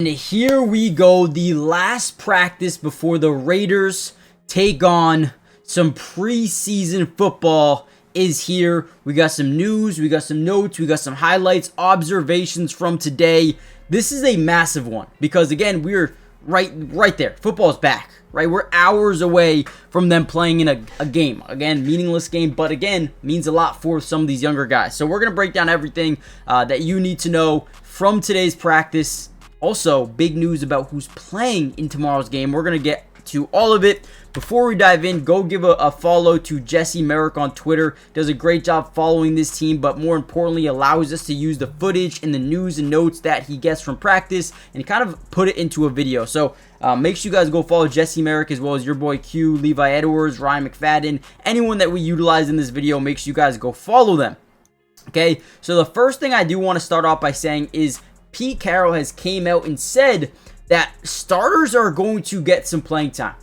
And here we go, the last practice before the Raiders take on some preseason football is here. We got some news, we got some notes, we got some highlights, observations from today. This is a massive one because, again, we're right there. Football's back, right? We're hours away from them playing in a game. Again, meaningless game, but again, means a lot for some of these younger guys. So we're going to break down everything that you need to know from today's practice. Also, big news about who's playing in tomorrow's game. We're going to get to all of it. Before we dive in, go give a follow to Jesse Merrick on Twitter. Does a great job following this team, but more importantly, allows us to use the footage and the news and notes that he gets from practice and kind of put it into a video. So make sure you guys go follow Jesse Merrick as well as your boy Q, Levi Edwards, Ryan McFadden. Anyone that we utilize in this video, make sure you guys go follow them. Okay, so the first thing I do want to start off by saying is Pete Carroll has came out and said that starters are going to get some playing time.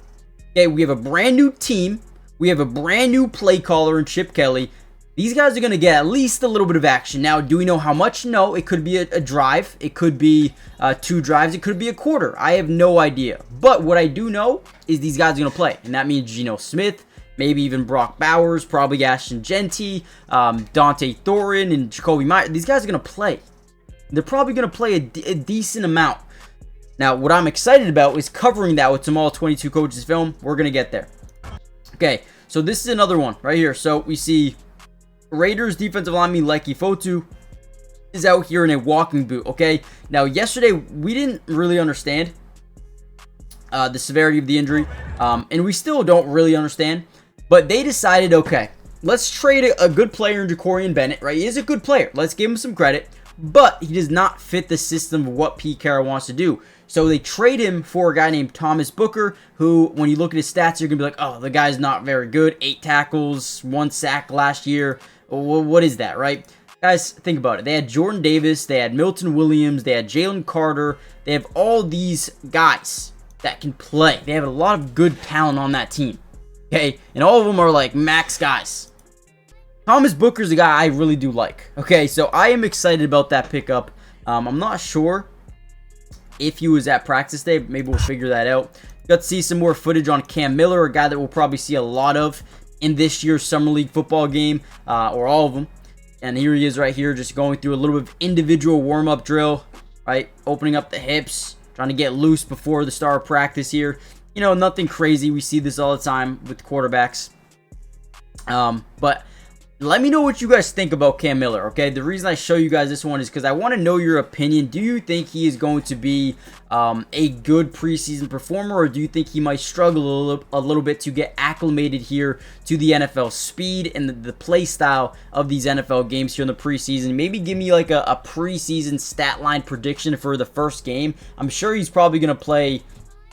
Okay, we have a brand new team. We have a brand new play caller in Chip Kelly. These guys are going to get at least a little bit of action. Now, do we know how much? No, it could be a drive. It could be 2 drives. It could be a quarter. I have no idea. But what I do know is these guys are going to play. And that means Geno Smith, maybe even Brock Bowers, probably Ashton Jeanty, Dont'e Thornton, and Jacoby Myers. These guys are going to play. They're probably going to play a decent amount. Now, what I'm excited about is covering that with some all-22 coaches film. We're going to get there. Okay, so this is another one right here. So we see Raiders defensive lineman Leki Fotu is out here in a walking boot, okay? Now, yesterday, we didn't really understand the severity of the injury, and we still don't really understand. But they decided, okay, let's trade a good player in Jacorian Bennett, right? He is a good player. Let's give him some credit. But he does not fit the system of what Pete Carroll wants to do. So they trade him for a guy named Thomas Booker, who, when you look at his stats, you're going to be like, oh, the guy's not very good. 8 tackles, 1 sack last year. What is that, right? Guys, think about it. They had Jordan Davis. They had Milton Williams. They had Jalen Carter. They have all these guys that can play. They have a lot of good talent on that team. Okay? And all of them are like max guys. Thomas Booker's a guy I really do like. Okay, so I am excited about that pickup. I'm not sure if he was at practice day. Maybe we'll figure that out. Got to see some more footage on Cam Miller, a guy that we'll probably see a lot of in this year's Summer League football game, or all of them. And here he is right here, just going through a little bit of individual warm-up drill, right? Opening up the hips, trying to get loose before the start of practice here. You know, nothing crazy. We see this all the time with quarterbacks. But let me know what you guys think about Cam Miller, okay? The reason I show you guys this one is because I want to know your opinion. Do you think he is going to be a good preseason performer, or do you think he might struggle a little bit to get acclimated here to the NFL speed and the play style of these NFL games here in the preseason? Maybe give me like a preseason stat line prediction for the first game. I'm sure he's probably going to play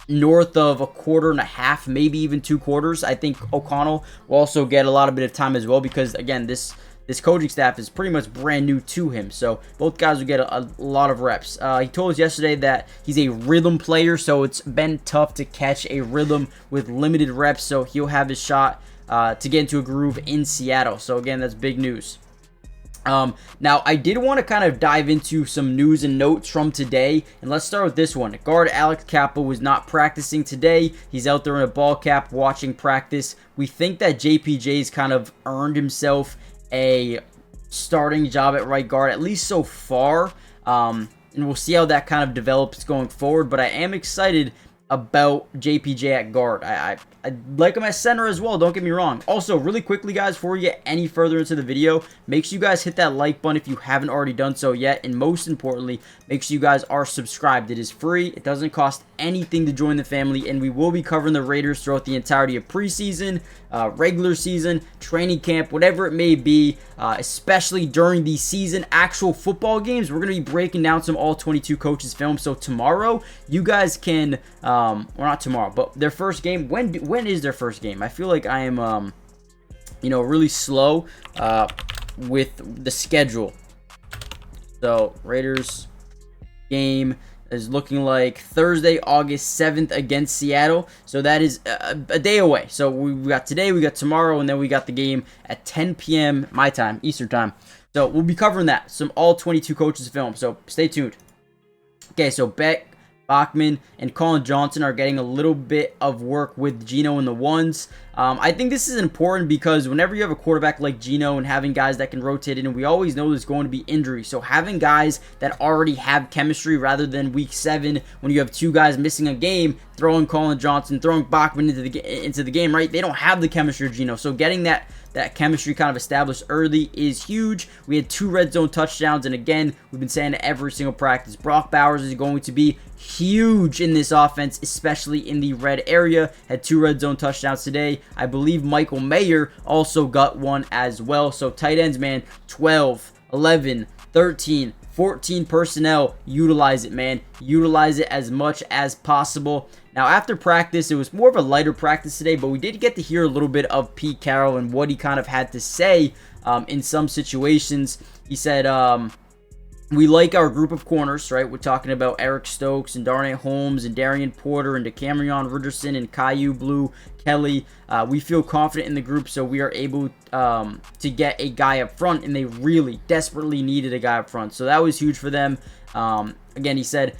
north of a quarter and a half, maybe even 2 quarters. I think O'Connell will also get a lot of bit of time as well because, again, this coaching staff is pretty much brand new to him. So both guys will get a lot of reps. He told us yesterday that he's a rhythm player, so it's been tough to catch a rhythm with limited reps. So he'll have his shot to get into a groove in Seattle. So, again, that's big news. Now, I did want to kind of dive into some news and notes from today, and let's start with this one. Guard Alex Cappa was not practicing today. He's out there in a ball cap watching practice. We think that JPJ's kind of earned himself a starting job at right guard, at least so far, and we'll see how that kind of develops going forward, but I am excited about JPJ at guard. I like him at center as well, don't get me wrong. Also, really quickly, guys, before we get any further into the video, make sure you guys hit that like button if you haven't already done so yet, and most importantly, make sure you guys are subscribed. It is free, it doesn't cost anything to join the family, and we will be covering the Raiders throughout the entirety of preseason, regular season, training camp, whatever it may be, especially during the season actual football games. We're going to be breaking down some all-22 coaches film, so tomorrow, you guys can, or not tomorrow, but their first game, when is their first game? I feel like I am, you know, really slow with the schedule. So, Raiders game is looking like Thursday, August 7th against Seattle. So that is a day away. So we got today, we got tomorrow, and then we got the game at 10 p.m. my time, Eastern time. So we'll be covering that. Some all 22 coaches film. So stay tuned. Okay, so Bachman and Colin Johnson are getting a little bit of work with Geno in the ones. I think this is important because whenever you have a quarterback like Geno and having guys that can rotate in, and we always know there's going to be injury. So having guys that already have chemistry rather than week 7 when you have 2 guys missing a game, throwing Colin Johnson, throwing Bachman into the game, right? They don't have the chemistry of Geno. So getting that chemistry kind of established early is huge. We had 2 red zone touchdowns, and again, we've been saying it every single practice, Brock Bowers is going to be huge in this offense, especially in the red area. Had 2 red zone touchdowns today. I believe Michael Mayer also got one as well. So tight ends, man, 12, 11, 13, 14 personnel. Utilize it, man. Utilize it as much as possible. Now, after practice, it was more of a lighter practice today, but we did get to hear a little bit of Pete Carroll and what he kind of had to say in some situations. He said, we like our group of corners, right? We're talking about Eric Stokes and Darnay Holmes and Darien Porter and DeCamerion Richardson and Caillou Blue Kelly. We feel confident in the group, so we are able to get a guy up front, and they really desperately needed a guy up front. So that was huge for them. Again, he said,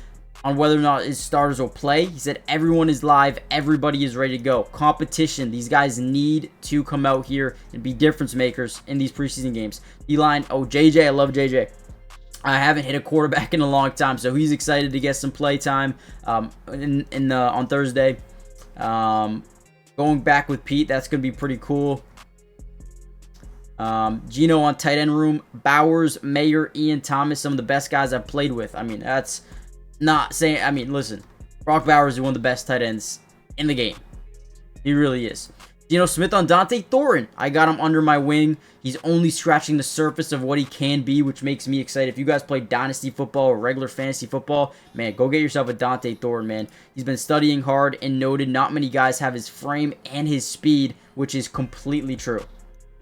on whether or not his starters will play, he said everyone is live, everybody is ready to go. Competition, these guys need to come out here and be difference makers in these preseason games. D-line, oh, JJ, I love JJ. I haven't hit a quarterback in a long time, so he's excited to get some play time on Thursday. Going back with Pete, that's going to be pretty cool. Geno on tight end room, Bowers, Mayer, Ian Thomas, some of the best guys I've played with. I mean, that's not saying, I mean, listen, Brock Bowers is one of the best tight ends in the game. He really is. Geno Smith on Dont'e Thornton. I got him under my wing. He's only scratching the surface of what he can be, which makes me excited. If you guys play Dynasty football or regular fantasy football, man, go get yourself a Dont'e Thornton, man. He's been studying hard and noted. Not many guys have his frame and his speed, which is completely true.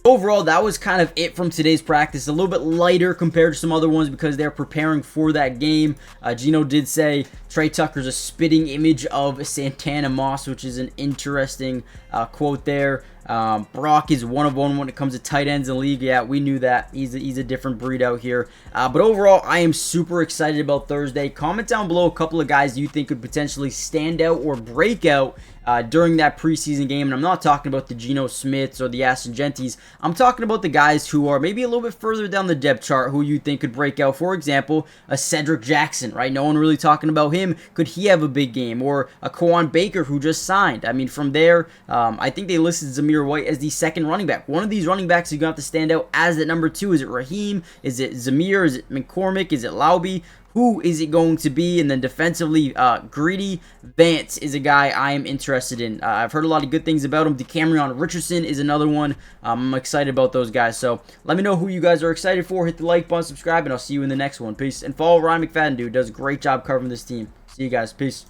Overall, that was kind of it from today's practice. A little bit lighter compared to some other ones because they're preparing for that game. Geno did say Trey Tucker's a spitting image of Santana Moss, which is an interesting quote there. Brock is one of one when it comes to tight ends in the league. Yeah, we knew that. He's a different breed out here. But overall, I am super excited about Thursday. Comment down below a couple of guys you think could potentially stand out or break out during that preseason game. And I'm not talking about the Geno Smiths or the Ashton Jeantys. I'm talking about the guys who are maybe a little bit further down the depth chart who you think could break out. For example, a Cedric Jackson, right? No one really talking about him. Could he have a big game? Or a Kawaan Baker who just signed. I mean, from there, I think they listed Zamir White as the second running back. One of these running backs is going to have to stand out as the number 2. Is it Raheem? Is it Zamir? Is it McCormick? Is it Lauby? Who is it going to be? And then defensively, Greedy Vance is a guy I am interested in. I've heard a lot of good things about him. DeCamerion Richardson is another one. I'm excited about those guys. So let me know who you guys are excited for. Hit the like button, subscribe, and I'll see you in the next one. Peace. And follow Ryan McFadden, dude. Does a great job covering this team. See you guys. Peace.